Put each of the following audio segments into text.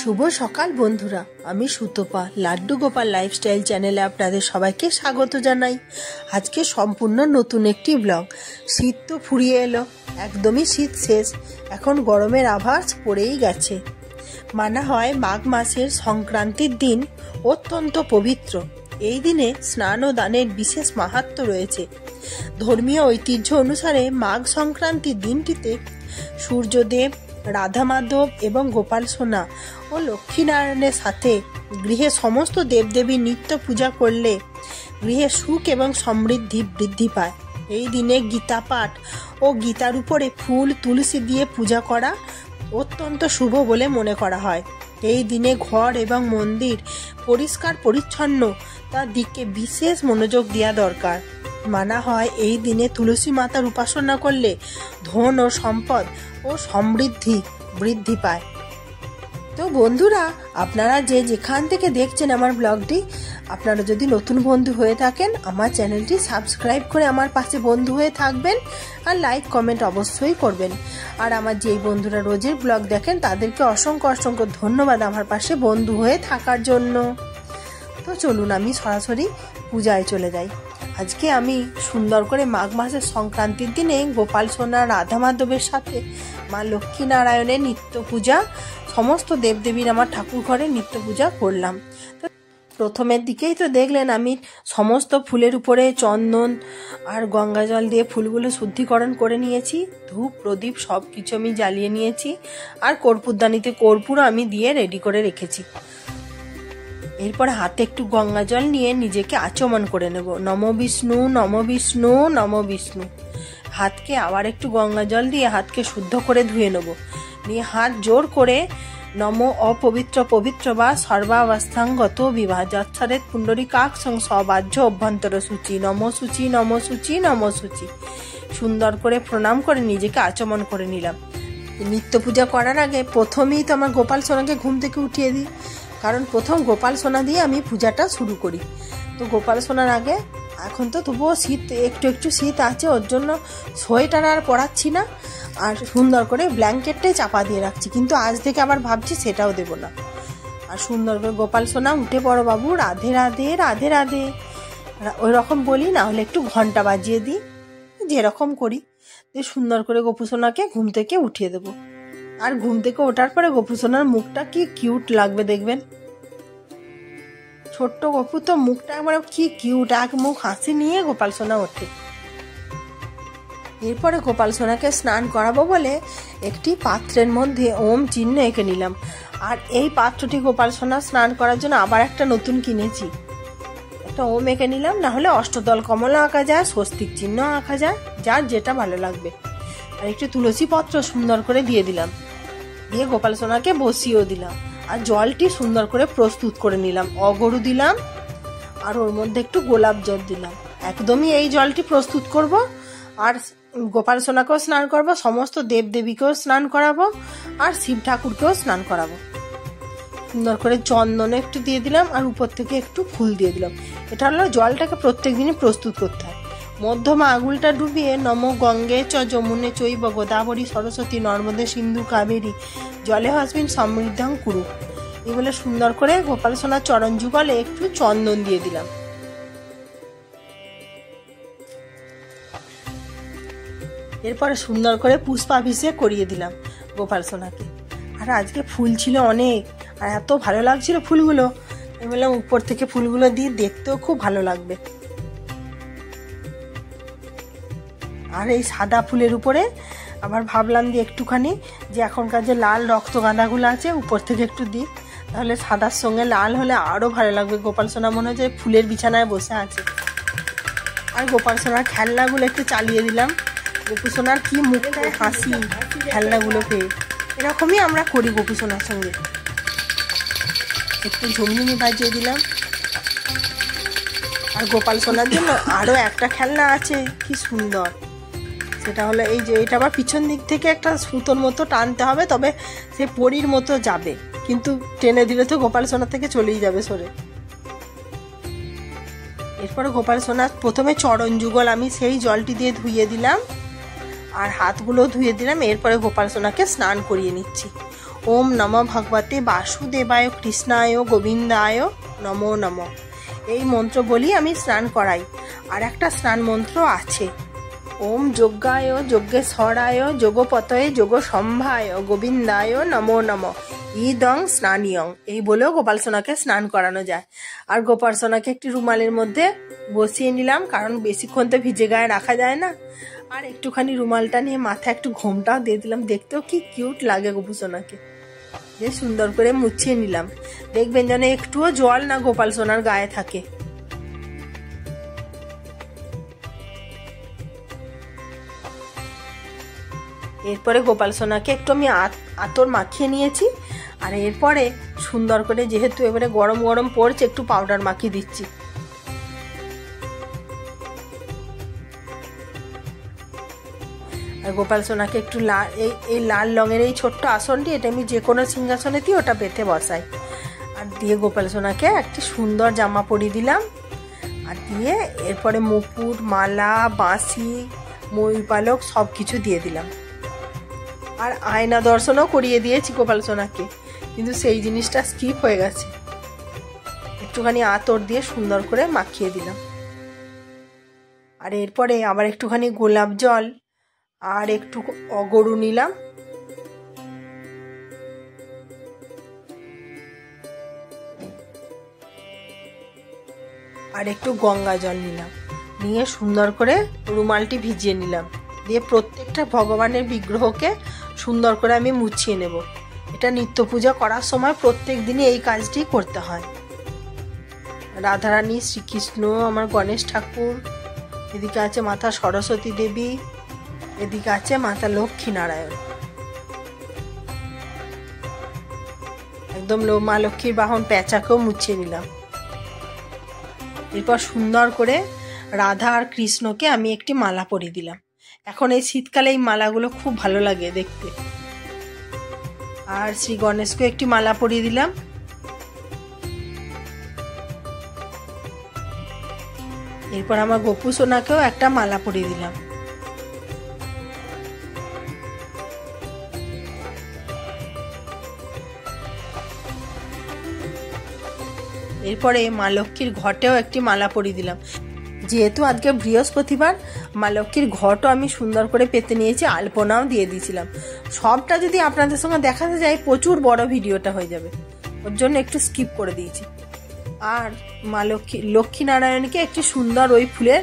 শুভ সকাল বন্ধুরা, আমি সুতপা লাড্ডু গোপাল লাইফস্টাইল চ্যানেলে আপনাদের সবাইকে স্বাগত জানাই। আজকে সম্পূর্ণ নতুন একটি ব্লগ। শীত তো ফুরিয়ে এলো, একদমই শীত শেষ, এখন গরমের আভাস পড়েই গেছে। মানা হয় মাঘ মাসের সংক্রান্তির দিন অত্যন্ত পবিত্র। এই দিনে স্নান ও দানের বিশেষ মাহাত্ম্য রয়েছে। ধর্মীয় ঐতিহ্য অনুসারে মাঘ সংক্রান্তির দিনটিতে সূর্যদেব, রাধা মাধব এবং গোপাল সোনা ও লক্ষ্মীনারায়ণের সাথে গৃহে সমস্ত দেবদেবীর নিত্য পূজা করলে গৃহে সুখ এবং সমৃদ্ধি বৃদ্ধি পায়। এই দিনে গীতা পাঠ ও গীতার উপরে ফুল তুলসী দিয়ে পূজা করা অত্যন্ত শুভ বলে মনে করা হয়। এই দিনে ঘর এবং মন্দির পরিষ্কার পরিচ্ছন্ন তার দিকে বিশেষ মনোযোগ দেওয়া দরকার। মানা হয় এই দিনে তুলসী মাতার উপাসনা করলে ধন ও সম্পদ ও সমৃদ্ধি বৃদ্ধি পায়। তো বন্ধুরা, আপনারা যেখান থেকে দেখছেন আমার ব্লগটি, আপনারা যদি নতুন বন্ধু হয়ে থাকেন আমার চ্যানেলটি সাবস্ক্রাইব করে আমার পাশে বন্ধু হয়ে থাকবেন আর লাইক কমেন্ট অবশ্যই করবেন। আর আমার যেই বন্ধুরা রোজের ব্লগ দেখেন তাদেরকে অসংখ্য অসংখ্য ধন্যবাদ আমার পাশে বন্ধু হয়ে থাকার জন্য। তো চলুন আমি সরাসরি পূজায় চলে যাই। আজকে আমি সুন্দর করে মাঘ মাসের সংক্রান্তির দিনে গোপাল সোনা, রাধা মাধবের সাথে মা লক্ষ্মী নারায়ণের নিত্য পূজা, সমস্ত দেবদেবীর আমার ঠাকুর ঘরে নিত্য পূজা করলাম। তো প্রথমের দিকেই তো দেখলেন আমি সমস্ত ফুলের উপরে চন্দন আর গঙ্গা জল দিয়ে ফুলগুলো শুদ্ধিকরণ করে নিয়েছি। ধূপ প্রদীপ সব কিছু আমি জ্বালিয়ে নিয়েছি, আর কর্পূরদানিতে কর্পূরও আমি দিয়ে রেডি করে রেখেছি। এরপর হাতে একটু গঙ্গা জল নিয়ে নিজেকে আচমন করে নেব। নম বিষ্ণু, নম বিষ্ণু, নম বিষ্ণু। হাতকে আবার একটু গঙ্গা জল দিয়ে হাতকে শুদ্ধ করে ধুয়ে নেব। নিয়ে হাত জোর করে নম অপবিত্র পবিত্র বা সর্বাবস্থাঙ্গত বিবাহ যৎসরেত পুণ্ডরীকাক্ষং সবাহ্য অভ্যন্তর সূচি, নম সূচি, নম সূচি, নম সূচি। সুন্দর করে প্রণাম করে নিজেকে আচমন করে নিলাম। নিত্য পূজা করার আগে প্রথমেই তো আমার গোপাল সোনাকে ঘুম থেকে উঠিয়ে দিই, কারণ প্রথম গোপাল সোনা দিয়ে আমি পূজাটা শুরু করি। তো গোপাল সোনার আগে এখন তো তবুও শীত, একটু একটু শীত আছে, ওর জন্য সোয়েটার আর পরাচ্ছি না, আর সুন্দর করে ব্ল্যাঙ্কেটটাই চাপা দিয়ে রাখছি। কিন্তু আজ থেকে আবার ভাবছি সেটাও দেবো না। আর সুন্দর করে গোপাল সোনা উঠে পড়ো বাবু, রাধে রাধে, রাধে রাধে, ওই রকম বলি, না হলে একটু ঘন্টা বাজিয়ে দিই, যেরকম করি। দিয়ে সুন্দর করে গোপু সোনাকে ঘুম থেকে উঠিয়ে দেবো। আর ঘুম থেকে ওঠার পরে গোপু সোনার মুখটা কি কিউট লাগবে দেখবেন। ছোট্ট গপু তো মুখটা একবার কি কিউট, এক মুখ হাসি নিয়ে গোপাল সোনা ওঠে। এরপরে গোপাল সোনাকে স্নান করাবো বলে একটি পাত্রের মধ্যে ওম চিহ্ন এঁকে নিলাম। আর এই পাত্রটি গোপাল সোনা স্নান করার জন্য আবার একটা নতুন কিনেছি। একটা ওম এঁকে নিলাম, না হলে অষ্টদল কমলা আঁকা যায়, স্বস্তিক চিহ্ন আঁকা যায়, যার যেটা ভালো লাগবে। আর একটু তুলসী পত্র সুন্দর করে দিয়ে দিলাম, দিয়ে গোপাল সোনাকে বসিয়েও দিলাম। আর জলটি সুন্দর করে প্রস্তুত করে নিলাম, অগরু দিলাম, আর ওর মধ্যে একটু গোলাপ জল দিলাম। একদমই এই জলটি প্রস্তুত করব, আর গোপাল সোনাকেও স্নান করবো, সমস্ত দেবদেবীকেও স্নান করাবো, আর শিব ঠাকুরকেও স্নান করাবো। সুন্দর করে চন্দনে একটু দিয়ে দিলাম, আর উপর থেকে একটু ফুল দিয়ে দিলাম। এটা হলো জলটাকে প্রত্যেক দিনই প্রস্তুত করতে হয়। মধ্যমা আঙুলটা ডুবিয়ে নম গঙ্গে চ যমুনে চৈব গোদাবরী সরস্বতী নর্মদে সিন্ধু কাবেরী জলে হসবিন সমৃদ্ধং কুরু, এগুলো সুন্দর করে গোপাল সোনার চরণ যুগলে একটু চন্দন দিয়ে দিলাম। এরপরে সুন্দর করে পুষ্পাভিষেক করিয়ে দিলাম গোপাল সোনাকে। আর আজকে ফুল ছিল অনেক, আর এত ভালো লাগছিল ফুলগুলো, আমি বললাম উপর থেকে ফুলগুলো দিয়ে দেখতেও খুব ভালো লাগবে। আর এই সাদা ফুলের উপরে আবার ভাবলাম যে একটুখানি, যে এখনকার যে লাল রক্তগাঁদাগুলো আছে উপর থেকে একটু দিই, তাহলে সাদার সঙ্গে লাল হলে আরও ভালো লাগবে। গোপাল সোনা মনে হয় যে ফুলের বিছানায় বসে আছে। আর গোপাল সোনার খেলনাগুলো একটু চালিয়ে দিলাম। গোপু সোনার কি মুখটায় হাসি খেলনাগুলো পেয়ে, এরকমই আমরা করি গোপু সোনার সঙ্গে। একটু ঝুমঝুমি বাজিয়ে দিলাম। আর গোপাল সোনার জন্য আরও একটা খেলনা আছে, কি সুন্দর, সেটা হলো এই যে, এটা আবার পিছন দিক থেকে একটা সুতোর মতো টানতে হবে, তবে সে পরীর মতো যাবে, কিন্তু টেনে দিলে তো গোপাল সোনা থেকে চলেই যাবে সরে। এরপরে গোপাল সোনা প্রথমে চরণ যুগল আমি সেই জলটি দিয়ে ধুইয়ে দিলাম, আর হাতগুলো ধুয়ে দিলাম। এরপরে গোপাল সোনাকে স্নান করিয়ে নিচ্ছি। ওম নমঃ ভগবতে বাসুদেবায় কৃষ্ণায় গোবিন্দায় নমো নমঃ। এই মন্ত্র বলি আমি স্নান করাই। আর একটা স্নান মন্ত্র আছে, ওম যজ্ঞায় যজ্ঞেশ্বরায় যোগপতয়ে যোগ সম্ভায় গোবিন্দায় নমো নমঃ ইদং স্নানিয়ং। এই বলেও গোপাল সোনাকে স্নান করানো যায়। আর গোপাল সোনাকে একটি রুমালের মধ্যে বসিয়ে নিলাম, কারণ বেশিক্ষণ তো ভিজে গায়ে রাখা যায় না। আর একটুখানি রুমালটা নিয়ে মাথায় একটু ঘোমটাও দিয়ে দিলাম। দেখতেও কি কিউট লাগে গোপু সোনাকে। বেশ সুন্দর করে মুছিয়ে নিলাম। দেখবেন যেন একটুও জল না গোপাল সোনার গায়ে থাকে। এরপরে গোপাল সোনাকে একটু আমি আতর মাখিয়ে নিয়েছি। আর এরপরে সুন্দর করে, যেহেতু এবারে গরম গরম পড়ছে, একটু পাউডার মাখিয়ে দিচ্ছি। আর গোপাল সোনাকে একটু এই লাল রঙের এই ছোট্ট আসনটি, এটা আমি যে কোনো সিংহাসনে দিই ওটা বেঁধে বসাই। আর দিয়ে গোপাল সোনাকে একটি সুন্দর জামা পরিয়ে দিলাম। আর দিয়ে এরপরে মুকুট, মালা, বাঁশি, ময়ূর পালক সব কিছু দিয়ে দিলাম। আর আয়না দর্শনও করিয়ে দিয়েছি গোপাল সোনাকে, কিন্তু সেই জিনিসটা স্কিপ হয়ে গেছে। একটুখানি আতর দিয়ে সুন্দর করে মাখিয়ে দিলাম। আর এরপরে আবার একটুখানি গোলাপ জল আর একটু অগরু নিলাম। আর একটু গঙ্গা জল নিলাম, নিয়ে সুন্দর করে রুমালটি ভিজিয়ে নিলাম। দিয়ে প্রত্যেকটা ভগবানের বিগ্রহকে সুন্দর করে আমি মুছিয়ে নেব। এটা নিত্য পূজা করার সময় প্রত্যেক দিনই এই কাজটি করতে হয়। রাধারানী, শ্রীকৃষ্ণ, আমার গণেশ ঠাকুর, এদিকে আছে মাতা সরস্বতী দেবী, এদিকে আছে মাতা লক্ষ্মী নারায়ণ। একদম মা লক্ষ্মীর বাহন প্যাঁচাকেও মুছিয়ে নিলাম। এরপর সুন্দর করে রাধা আর কৃষ্ণকে আমি একটি মালা পরিয়ে দিলাম। এখন এই শীতকালে এই মালাগুলো খুব ভালো লাগে দেখতে। আর শ্রী গণেশকে একটি মালা পরিয়ে দিলাম। এরপর আমার গোপু সোনাকেও একটা মালা পরিয়ে দিলাম। এরপরে মা লক্ষ্মীর ঘটেও একটি মালা পরিয়ে দিলাম। যেহেতু আজকে বৃহস্পতিবার, মা লক্ষ্মীর ঘটও আমি সুন্দর করে পেতে নিয়েছি, আলপনাও দিয়ে দিয়েছিলাম। সবটা যদি আপনাদের সঙ্গে দেখাতে যাই প্রচুর বড় ভিডিওটা হয়ে যাবে, ওর জন্য একটু স্কিপ করে দিয়েছি। আর মা লক্ষ্মী নারায়ণকে একটি সুন্দর ওই ফুলের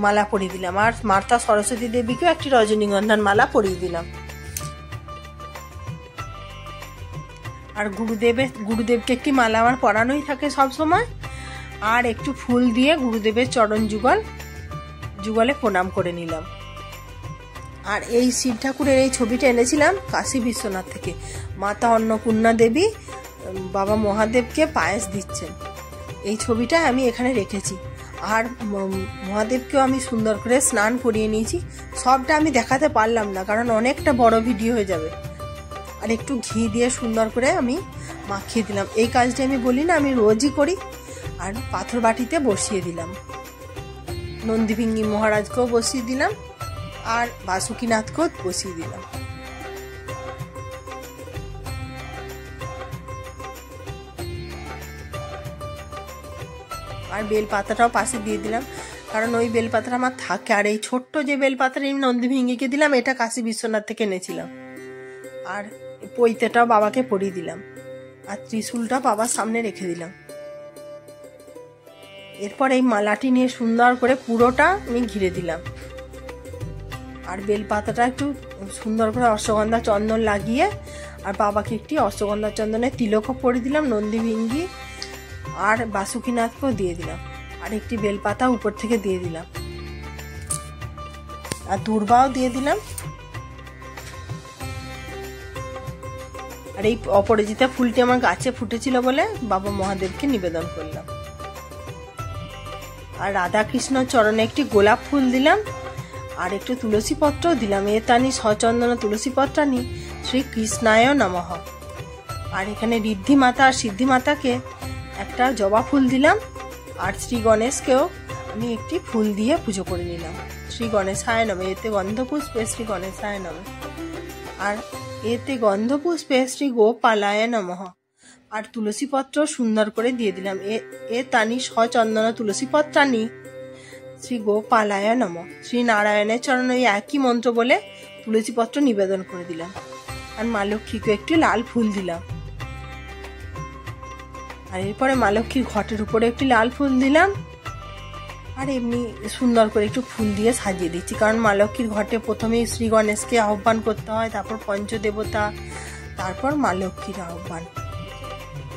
মালা পরিয়ে দিলাম। আর মাতা সরস্বতী দেবীকেও একটি রজনীগন্ধার মালা পরিয়ে দিলাম। আর গুরুদেবকে একটি মালা আমার পরানোই থাকে সব সময়। আর একটু ফুল দিয়ে গুরুদেবের চরণ যুগলে প্রণাম করে নিলাম। আর এই শিব ঠাকুরের এই ছবিটা এনেছিলাম কাশী বিশ্বনাথ থেকে। মাতা অন্নপূর্ণা দেবী বাবা মহাদেবকে পায়েস দিচ্ছেন, এই ছবিটা আমি এখানে রেখেছি। আর মহাদেবকেও আমি সুন্দর করে স্নান করিয়ে নিয়েছি। সবটা আমি দেখাতে পারলাম না, কারণ অনেকটা বড় ভিডিও হয়ে যাবে। আর একটু ঘি দিয়ে সুন্দর করে আমি মাখিয়ে দিলাম। এই কাজটা আমি বলি না, আমি রোজই করি। আর পাথর বাটিতে বসিয়ে দিলাম। নন্দীভিঙ্গি মহারাজকেও বসিয়ে দিলাম, আর বাসুকীনাথকেও বসিয়ে দিলাম। আর বেলপাতাটাও পাশে দিয়ে দিলাম, কারণ ওই বেলপাতাটা আমার থাকে। আর এই ছোট্ট যে বেলপাতাটা আমি নন্দীভিঙ্গিকে দিলাম, এটা কাশী বিশ্বনাথ থেকে এনেছিলাম। আর পৈতেটাও বাবাকে পরিয়ে দিলাম। আর ত্রিশূলটা বাবার সামনে রেখে দিলাম। এরপর এই মালাটি নিয়ে সুন্দর করে পুরোটা আমি ঘিরে দিলাম। আর বেলপাতাটা একটু সুন্দর করে অশ্বগন্ধা চন্দন লাগিয়ে, আর বাবাকে একটি অশ্বগন্ধা চন্দনের তিলকও পরিয়ে দিলাম। নন্দীভিঙ্গি আর বাসুকীনাথকেও দিয়ে দিলাম। আর একটি বেলপাতা উপর থেকে দিয়ে দিলাম। আর দূর্বাও দিয়ে দিলাম। আর এই অপরাজিতা ফুলটি আমার গাছে ফুটেছিল বলে বাবা মহাদেবকে নিবেদন করলাম। আর রাধা কৃষ্ণ চরণে একটি গোলাপ ফুল দিলাম। আর একটু তুলসী পত্রও দিলাম। এতানি সচন্দন তুলসী পত্রানি শ্রী কৃষ্ণায় নমঃ। আর এখানে ঋদ্ধি মাতা আর সিদ্ধি মাতাকে একটা জবা ফুল দিলাম। আর শ্রী গণেশকেও আমি একটি ফুল দিয়ে পুজো করে নিলাম। শ্রী গণেশায় নমঃ, এতে গন্ধপুষ্পে শ্রী গণেশায় নমঃ। আর এতে গন্ধপুষ্পে শ্রী গোপালায় নমঃ। আর তুলসী পত্র সুন্দর করে দিয়ে দিলাম। এ তানি সচন্দন তুলসী পত্রানি শ্রী গোপালায় নমঃ। শ্রী নারায়ণের চরণে ওই একই মন্ত্র বলে তুলসী পত্র নিবেদন করে দিলাম। আর মা লক্ষ্মীকে একটি লাল ফুল দিলাম। আর এরপরে মা লক্ষ্মীর ঘটের উপরে একটি লাল ফুল দিলাম। আর এমনি সুন্দর করে একটু ফুল দিয়ে সাজিয়ে দিচ্ছি, কারণ মা লক্ষ্মীর ঘটে প্রথমেই শ্রী গণেশকে আহ্বান করতে হয়, তারপর পঞ্চদেবতা, তারপর মা লক্ষ্মীর আহ্বান।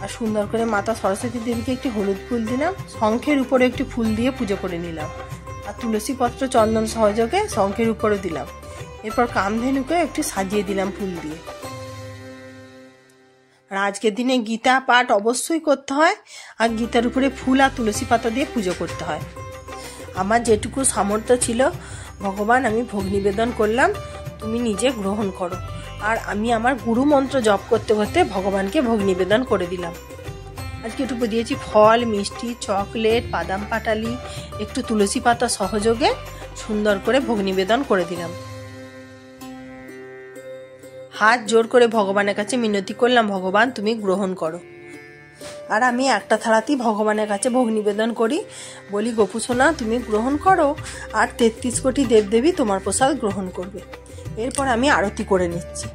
আর সুন্দর করে মাতা সরস্বতী দেবীকে একটি হলুদ ফুল দিলাম। শঙ্খের উপরে একটি ফুল দিয়ে পুজো করে নিলাম। আর তুলসী পত্র চন্দন সহযোগে শঙ্খের উপরে দিলাম। এরপর কামধেনুকে একটু সাজিয়ে দিলাম ফুল দিয়ে। আর আজকের দিনে গীতা পাঠ অবশ্যই করতে হয়, আর গীতার উপরে ফুল আর তুলসী পাতা দিয়ে পুজো করতে হয়। আমার যেটুকু সামর্থ্য ছিল ভগবান আমি ভোগ নিবেদন করলাম, তুমি নিজে গ্রহণ করো। আর আমি আমার গুরু মন্ত্র জপ করতে করতে ভগবানকে ভোগ নিবেদন করে দিলাম। আজকে একটু দিয়েছি ফল, মিষ্টি, চকলেট, বাদাম পাটালি, একটু তুলসী পাতা সহযোগে সুন্দর করে ভোগ নিবেদন করে দিলাম। হাত জোর করে ভগবানের কাছে মিনতি করলাম, ভগবান তুমি গ্রহণ করো। আর আমি একটা থালাতেই ভগবানের কাছে ভোগ নিবেদন করি, বলি গোপু সোনা তুমি গ্রহণ করো, আর 33 কোটি দেবদেবী তোমার প্রসাদ গ্রহণ করবে। এরপর আমি আরতি করে নিচ্ছি।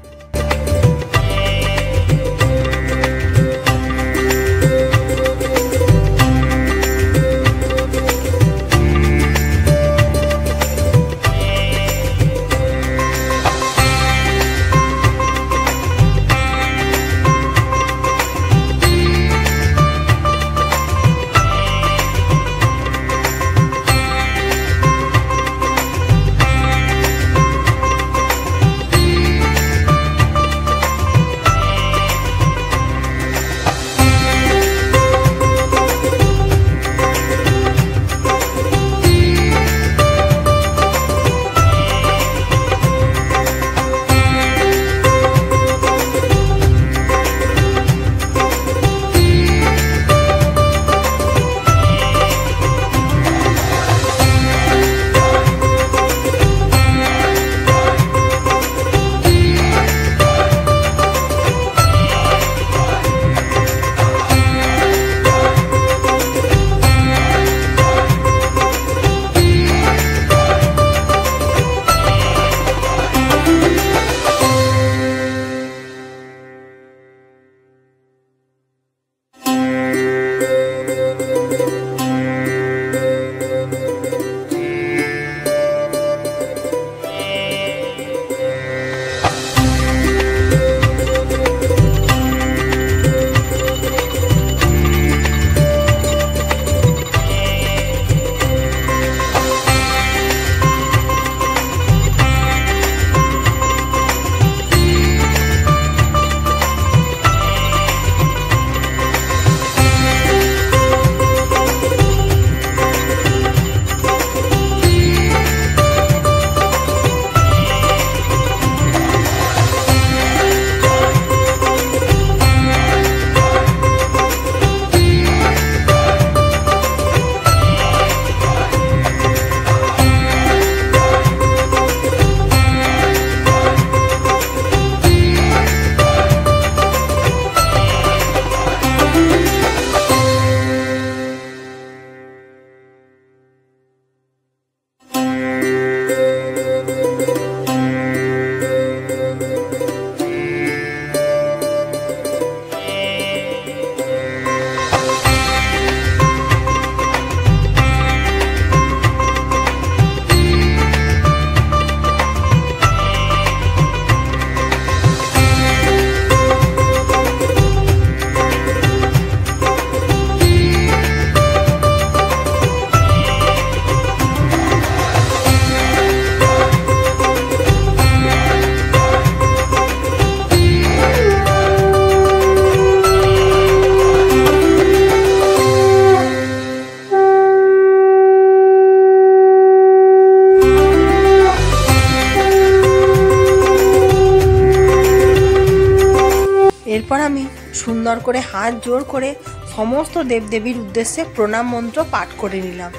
এরপর আমি সুন্দর করে হাত জোড় করে সমস্ত দেবদেবীর উদ্দেশ্যে প্রণাম মন্ত্র পাঠ করে নিলাম।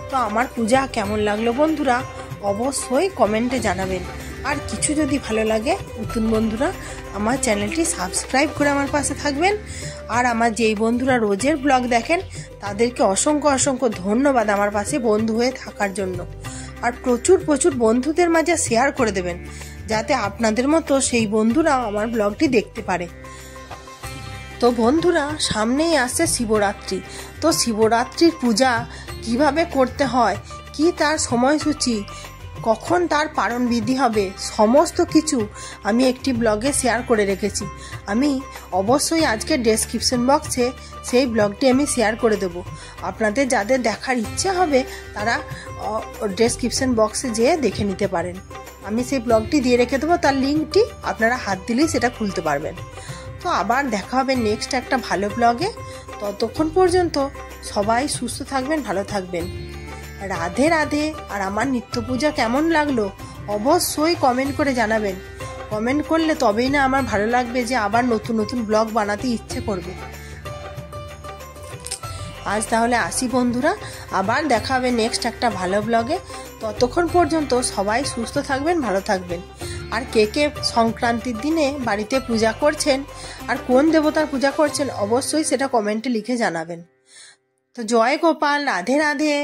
তো আমার পূজা কেমন লাগলো বন্ধুরা অবশ্যই কমেন্টে জানাবেন। আর কিছু যদি ভালো লাগে নতুন বন্ধুরা আমার চ্যানেলটি সাবস্ক্রাইব করে আমার পাশে থাকবেন। আর আমার যেই বন্ধুরা রোজের ব্লগ দেখেন তাদেরকে অসংখ্য অসংখ্য ধন্যবাদ আমার পাশে বন্ধু হয়ে থাকার জন্য। আর প্রচুর প্রচুর বন্ধুদের মাঝে শেয়ার করে দেবেন যাতে আপনাদের মতো সেই বন্ধুরা আমার ব্লগটি দেখতে পারে। তো বন্ধুরা সামনেই আসছে শিবরাত্রি। তো শিবরাত্রির পূজা কিভাবে করতে হয়, কি তার সময়সূচি, কখন তার পারণ বিধি হবে, সমস্ত কিছু আমি একটি ব্লগে শেয়ার করে রেখেছি। আমি অবশ্যই আজকে ডেসক্রিপশন বক্সে সেই ব্লগটি আমি শেয়ার করে দেব। আপনাদের যাদের দেখার ইচ্ছে হবে তারা ডেসক্রিপশন বক্সে যেয়ে দেখে নিতে পারেন। আমি সেই ব্লগটি দিয়ে রেখে দেবো, তার লিঙ্কটি আপনারা হাত দিলেই সেটা খুলতে পারবেন। তো আবার দেখা হবে নেক্সট একটা ভালো ব্লগে। ততক্ষণ পর্যন্ত সবাই সুস্থ থাকবেন, ভালো থাকবেন। রাধে রাধে। আর আমার নিত্য পূজা কেমন লাগলো অবশ্যই কমেন্ট করে জানাবেন। কমেন্ট করলে তবেই না আমার ভালো লাগবে, যে আবার নতুন নতুন ব্লগ বানাতে ইচ্ছে করবে। আজ তাহলে আসি বন্ধুরা, আবার দেখা হবে নেক্সট একটা ভালো ব্লগে। ততক্ষণ পর্যন্ত সবাই সুস্থ থাকবেন, ভালো থাকবেন। আর কে কে সংক্রান্তির দিনে বাড়িতে পূজা করছেন আর কোন দেবতার পূজা করছেন অবশ্যই সেটা কমেন্টে লিখে জানাবেন। তো জয় গোপাল, রাধে রাধে।